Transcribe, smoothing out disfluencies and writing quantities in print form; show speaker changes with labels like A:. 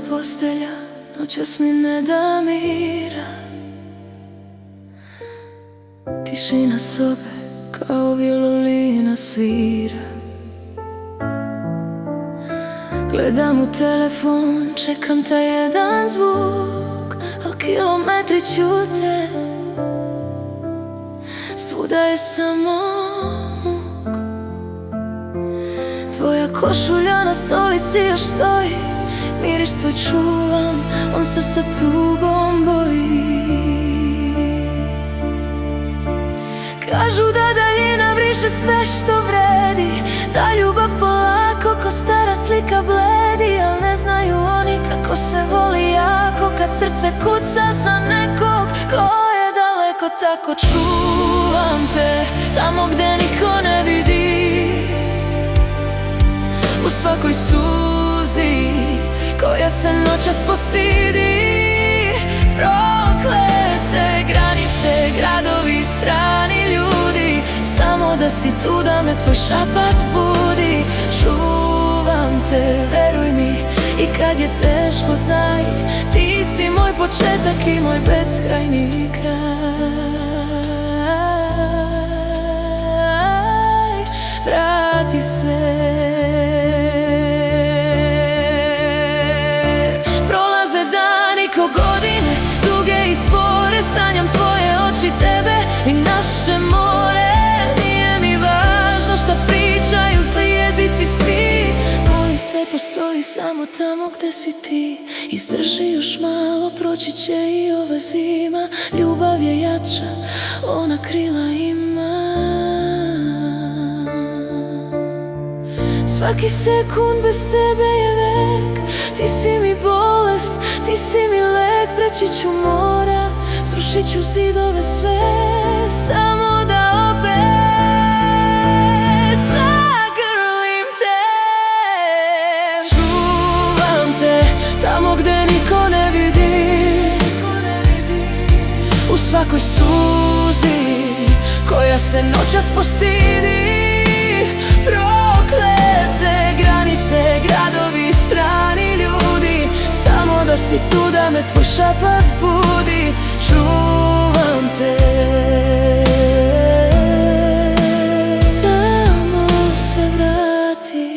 A: postelja noćas mi ne da mira. Tišina sobe kao violina svira. Gledam u telefon, čekam taj jedan zvuk, al kilometri ćute. Svuda je samo muk. Tvoja košulja na stolici još stoji, miris tvoj čuvam, on se sa tugom boji. Kažu da daljina briše sve što vredi, da ljubav polako ko stara slika bledi. Al ne znaju oni kako se voli jako, kad srce kuca za nekog ko je daleko. Tako čuvam te tamo gde niko ne vidi, u svakoj suzi koja se noćas postidi. Proklete granice, gradovi, strani ljudi, samo da si tu, da me tvoj šapat budi. Čuvam te, veruj mi, i kad je teško znaj, ti si moj početak i moj beskrajni kraj. Vrati se. Prolaze dani ko godine, duge i spore, sanjam tvoje oči, tebe i naše more. Nije mi važno šta pričaju zli jezici svi, moj svet postoji samo tamo gde si ti. Izdrži još malo, proći će i ova zima. Ljubav je jača, ona krila ima. Svaki sekund bez tebe je vek. Ti si mi bolest, ti si mi lek. Preći ću mora, srušit ću zidove sve, samo da opet zagrlim te. Čuvam te tamo gde niko ne vidi, u svakoj suzi koja se noćas postidi. Proklete granice, gradovi, strani ljudi, samo da si tu, da me tvoj šapat budi. Čuvam te, samo se vrati.